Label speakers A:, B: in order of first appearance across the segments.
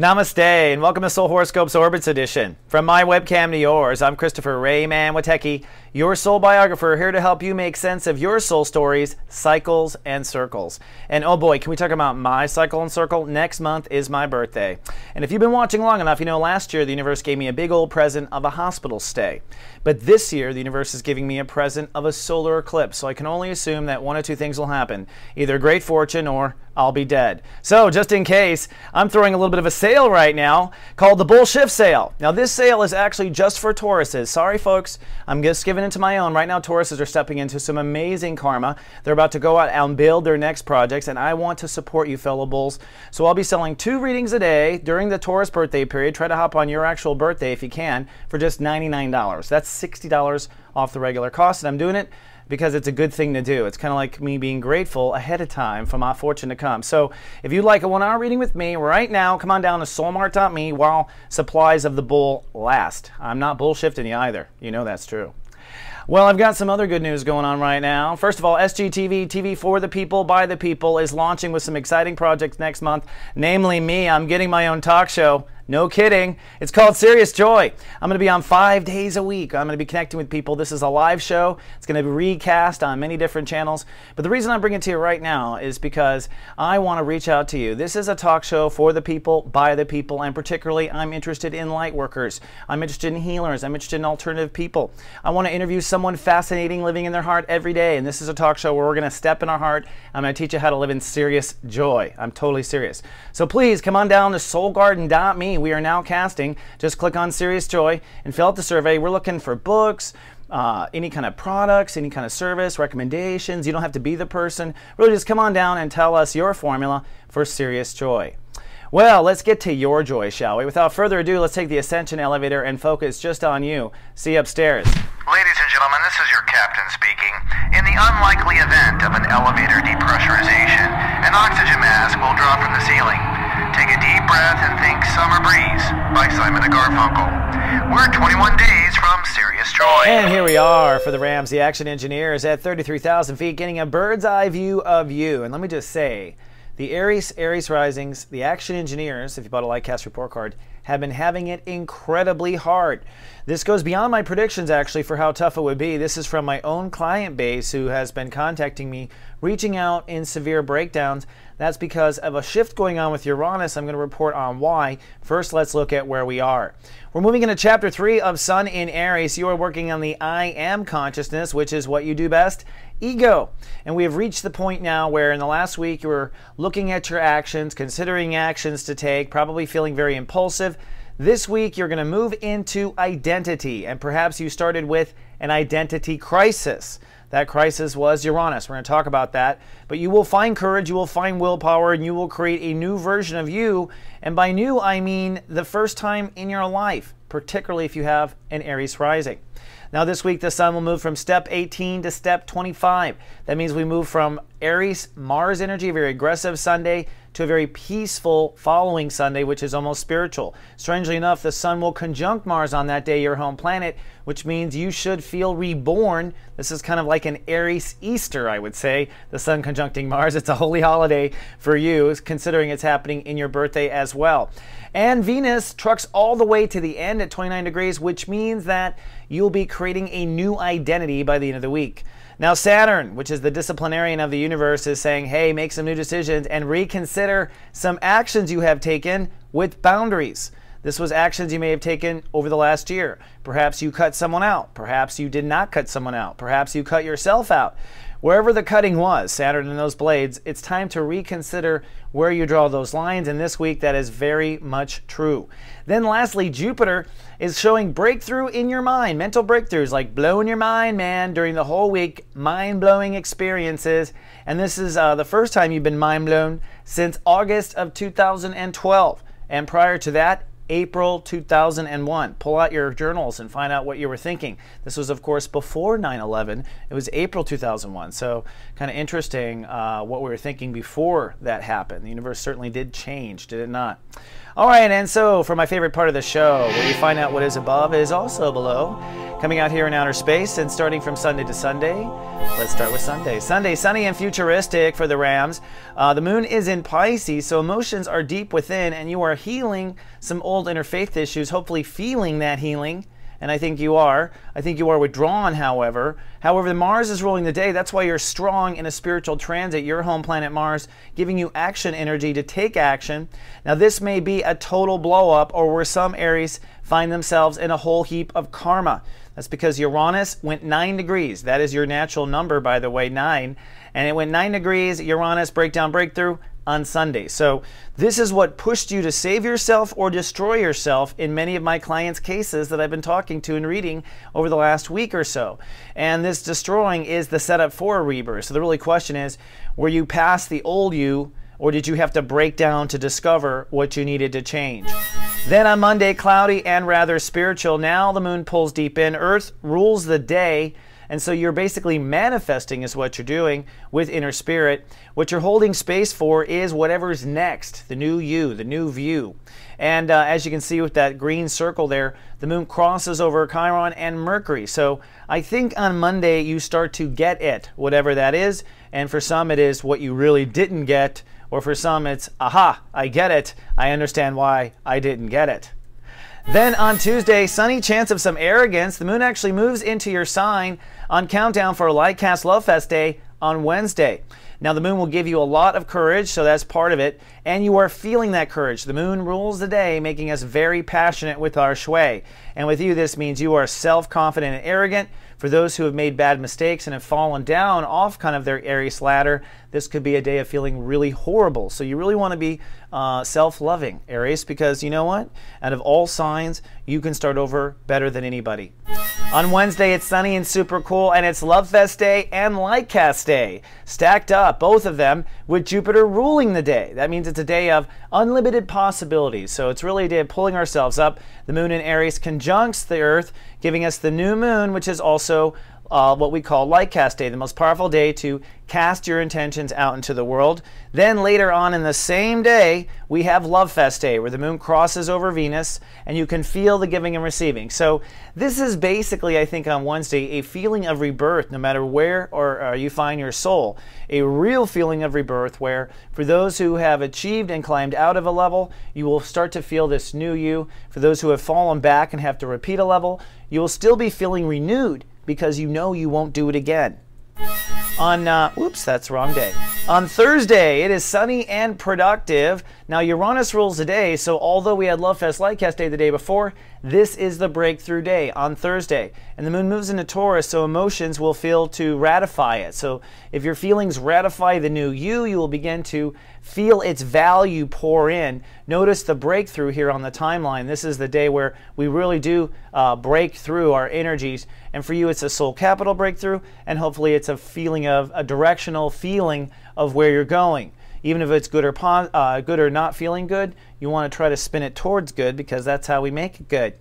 A: Namaste and welcome to Soul Horoscopes Orbits Edition. From my webcam to yours, I'm Christopher Rayman Witecki, your soul biographer, here to help you make sense of your soul stories, cycles, and circles. And oh boy, can we talk about my cycle and circle? Next month is my birthday. And if you've been watching long enough, you know last year the universe gave me a big old present of a hospital stay. But this year the universe is giving me a present of a solar eclipse, so I can only assume that one of two things will happen. Either great fortune or I'll be dead. So just in case, I'm throwing a little bit of a sale right now called the Bull Shift Sale. Now this sale is actually just for Tauruses. Sorry folks, I'm just giving it to my own. Right now Tauruses are stepping into some amazing karma. They're about to go out and build their next projects, and I want to support you fellow bulls. So I'll be selling 2 readings a day during the Taurus birthday period. Try to hop on your actual birthday if you can for just $99. That's $60 off the regular cost, and I'm doing it because it's a good thing to do. It's kind of like me being grateful ahead of time for my fortune to come. So if you'd like a 1-hour reading with me right now, come on down to soulmart.me while supplies of the bull last. I'm not bullshifting you either. You know that's true. Well, I've got some other good news going on right now. First of all, SGTV, TV for the people, by the people, is launching with some exciting projects next month. Namely me, I'm getting my own talk show. No kidding. It's called Serious Joy. I'm going to be on 5 days a week. I'm going to be connecting with people. This is a live show. It's going to be recast on many different channels. But the reason I'm bringing it to you right now is because I want to reach out to you. This is a talk show for the people, by the people, and particularly I'm interested in light workers. I'm interested in healers. I'm interested in alternative people. I want to interview someone fascinating living in their heart every day. And this is a talk show where we're going to step in our heart. I'm going to teach you how to live in serious joy. I'm totally serious. So please come on down to soulgarden.me. We are now casting. Just click on Serious Joy and fill out the survey. We're looking for books, any kind of products, any kind of service, recommendations. You don't have to be the person. Really just come on down and tell us your formula for serious joy. Well, let's get to your joy, shall we? Without further ado, let's take the Ascension elevator and focus just on you. See you upstairs.
B: Ladies and gentlemen, this is your captain speaking. In the unlikely event of an elevator depressurization, an oxygen mask will drop from the ceiling. Take a deep breath and think Summer Breeze by Simon & Garfunkel. We're 21 days from Serious Joy.
A: And here we are for the Rams, the Action Engineers at 33,000 feet, getting a bird's eye view of you. And let me just say, the Aries Risings, the Action Engineers, if you bought a Lightcast report card, have been having it incredibly hard. This goes beyond my predictions, actually, for how tough it would be. This is from my own client base who has been contacting me, reaching out in severe breakdowns. That's because of a shift going on with Uranus. I'm going to report on why. First, let's look at where we are. We're moving into Chapter 3 of Sun in Aries. You are working on the I Am consciousness, which is what you do best, ego. And we have reached the point now where in the last week you were looking at your actions, considering actions to take, probably feeling very impulsive. This week you're going to move into identity, and perhaps you started with an identity crisis. That crisis was Uranus. We're going to talk about that. But you will find courage, you will find willpower, and you will create a new version of you. And by new, I mean the first time in your life, particularly if you have an Aries rising. Now this week the Sun will move from step 18 to step 25. That means we move from Aries, Mars energy, a very aggressive Sunday, to a very peaceful following Sunday, which is almost spiritual. Strangely enough, the Sun will conjunct Mars on that day, your home planet, which means you should feel reborn. This is kind of like an Aries Easter, I would say, the Sun conjuncting Mars. It's a holy holiday for you, considering it's happening in your birthday as well. And Venus trucks all the way to the end at 29 degrees, which means that you'll be creating a new identity by the end of the week. Now Saturn, which is the disciplinarian of the universe, is saying, hey, make some new decisions and reconsider some actions you have taken with boundaries. This was actions you may have taken over the last year. Perhaps you cut someone out. Perhaps you did not cut someone out. Perhaps you cut yourself out. Wherever the cutting was, Saturn and those blades, it's time to reconsider where you draw those lines, and this week that is very much true. Then lastly, Jupiter is showing breakthrough in your mind, mental breakthroughs like blowing your mind, man, during the whole week, mind-blowing experiences. And this is the first time you've been mind-blown since August of 2012. And prior to that, April 2001. Pull out your journals and find out what you were thinking. This was, of course, before 9/11. It was April 2001. So kind of interesting what we were thinking before that happened. The universe certainly did change, did it not? All right, and so for my favorite part of the show, where you find out what is above is also below, coming out here in outer space and starting from Sunday to Sunday. Let's start with Sunday. Sunday, sunny and futuristic for the Rams. The moon is in Pisces, so emotions are deep within, and you are healing some old interfaith issues, hopefully feeling that healing. And I think you are. I think you are withdrawn, however. However, Mars is ruling the day. That's why you're strong in a spiritual transit, your home planet Mars, giving you action energy to take action. Now, this may be a total blow-up, or where some Aries find themselves in a whole heap of karma. That's because Uranus went 9 degrees. That is your natural number, by the way, 9. And it went 9 degrees, Uranus, breakdown, breakthrough, on Sunday. So this is what pushed you to save yourself or destroy yourself in many of my clients' cases that I've been talking to and reading over the last week or so. And this destroying is the setup for a rebirth. So the really question is, were you past the old you, or did you have to break down to discover what you needed to change? Then on Monday, cloudy and rather spiritual. Now the moon pulls deep in. Earth rules the day. And so you're basically manifesting is what you're doing with inner spirit. What you're holding space for is whatever's next, the new you, the new view. And as you can see with that green circle there, the moon crosses over Chiron and Mercury. So I think on Monday you start to get it, whatever that is. And for some it is what you really didn't get. Or for some it's, aha, I get it. I understand why I didn't get it. Then on Tuesday, sunny chance of some arrogance. The moon actually moves into your sign on countdown for a light cast love fest day on Wednesday. Now the moon will give you a lot of courage, so that's part of it, and you are feeling that courage. The moon rules the day, making us very passionate with our shui. And with you, this means you are self-confident and arrogant. For those who have made bad mistakes and have fallen down off kind of their Aries ladder, this could be a day of feeling really horrible. So you really want to be self-loving, Aries, because you know what? Out of all signs, you can start over better than anybody. On Wednesday, it's sunny and super cool, and it's Love Fest Day and Light Cast Day. Stacked up, both of them, with Jupiter ruling the day. That means it's a day of unlimited possibilities. So it's really a day of pulling ourselves up. The moon in Aries conjuncts the Earth, giving us the new moon, which is also what we call Light Cast Day, the most powerful day to cast your intentions out into the world. Then later on in the same day, we have Love Fest Day, where the moon crosses over Venus, and you can feel the giving and receiving. So this is basically, I think, on Wednesday, a feeling of rebirth, no matter where or you find your soul. A real feeling of rebirth, where for those who have achieved and climbed out of a level, you will start to feel this new you. For those who have fallen back and have to repeat a level, you will still be feeling renewed, because you know you won't do it again. On, oops, that's the wrong day. On Thursday, it is sunny and productive. Now, Uranus rules the day, so although we had Love Fest Light Cast Day the day before, this is the breakthrough day on Thursday. And the moon moves into Taurus, so emotions will feel to ratify it. So if your feelings ratify the new you, you will begin to feel its value pour in. Notice the breakthrough here on the timeline. This is the day where we really do break through our energies. And for you, it's a soul capital breakthrough, and hopefully it's a feeling of a directional feeling of where you're going. Even if it's good or not feeling good, you want to try to spin it towards good, because that's how we make it good.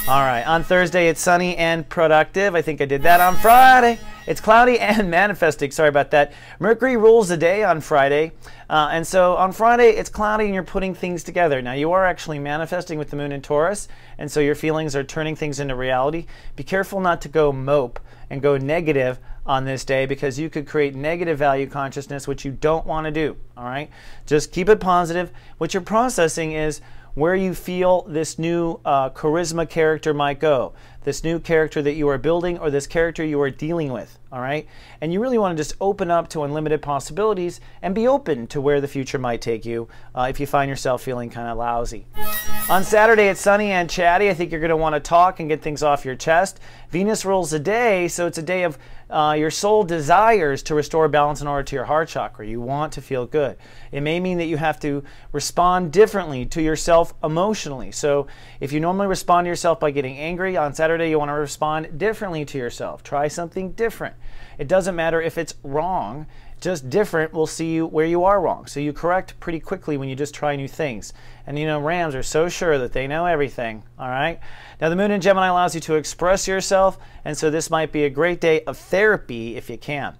A: All right, on Thursday, it's sunny and productive. I think I did that on Friday. It's cloudy and manifesting. Sorry about that. Mercury rules the day on Friday. And so on Friday, it's cloudy and you're putting things together. Now, you are actually manifesting with the moon in Taurus, and so your feelings are turning things into reality. Be careful not to go mope and go negative on this day, because you could create negative value consciousness, which you don't want to do. All right? Just keep it positive. What you're processing is where you feel this new charisma character might go, this new character that you are building, or this character you are dealing with, all right? And you really want to just open up to unlimited possibilities and be open to where the future might take you if you find yourself feeling kind of lousy. On Saturday, it's sunny and chatty. I think you're going to want to talk and get things off your chest. Venus rules the day, so it's a day of your soul desires to restore balance and order to your heart chakra. You want to feel good. It may mean that you have to respond differently to yourself yourself emotionally. So if you normally respond to yourself by getting angry, on Saturday you want to respond differently to yourself. Try something different. It doesn't matter if it's wrong, just different will see you where you are wrong. So you correct pretty quickly when you just try new things. And you know, Rams are so sure that they know everything, all right? Now the moon in Gemini allows you to express yourself, and so this might be a great day of therapy if you can.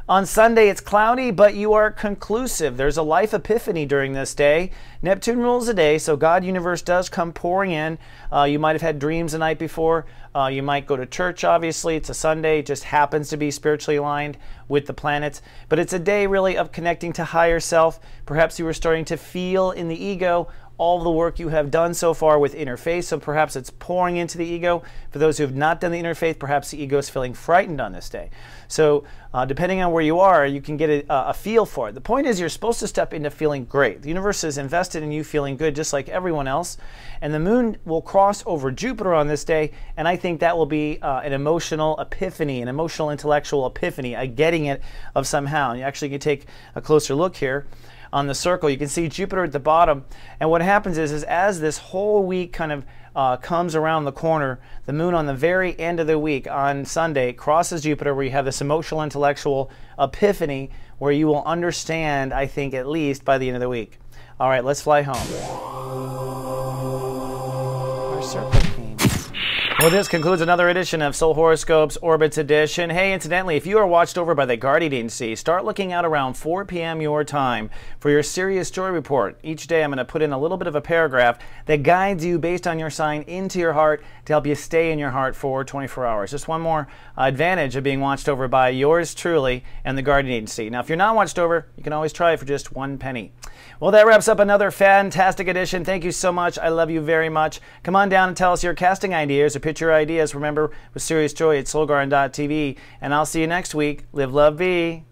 A: On Sunday, it's cloudy, but you are conclusive. There's a life epiphany during this day. Neptune rules the day, so God universe does come pouring in. You might have had dreams the night before. You might go to church, obviously. It's a Sunday. It just happens to be spiritually aligned with the planets. But it's a day really of connecting to higher self. Perhaps you were starting to feel in the ego all the work you have done so far with interfaith, so perhaps it's pouring into the ego. For those who have not done the interfaith, perhaps the ego is feeling frightened on this day. So depending on where you are, you can get a feel for it. The point is you're supposed to step into feeling great. The universe is invested in you feeling good just like everyone else. And the moon will cross over Jupiter on this day, and I think that will be an emotional epiphany, an emotional intellectual epiphany, a getting it of somehow. And you actually can take a closer look here. On the circle, you can see Jupiter at the bottom, and what happens is as this whole week kind of comes around the corner, the moon on the very end of the week on Sunday crosses Jupiter, where you have this emotional intellectual epiphany where you will understand, I think, at least by the end of the week. All right, let's fly home. Our circle theme. Well, this concludes another edition of Soul Horoscopes Orbits Edition. Hey, incidentally, if you are watched over by the Guardian Agency, start looking out around 4 p.m. your time for your Serious Joy Report. Each day I'm going to put in a little bit of a paragraph that guides you based on your sign into your heart to help you stay in your heart for 24 hours. Just one more advantage of being watched over by yours truly and the Guardian Agency. Now, if you're not watched over, you can always try it for just 1 penny. Well, that wraps up another fantastic edition. Thank you so much. I love you very much. Come on down and tell us your casting ideas or pitch your ideas. Remember, with Serious Joy at soulgarden.tv. And I'll see you next week. Live, love, be.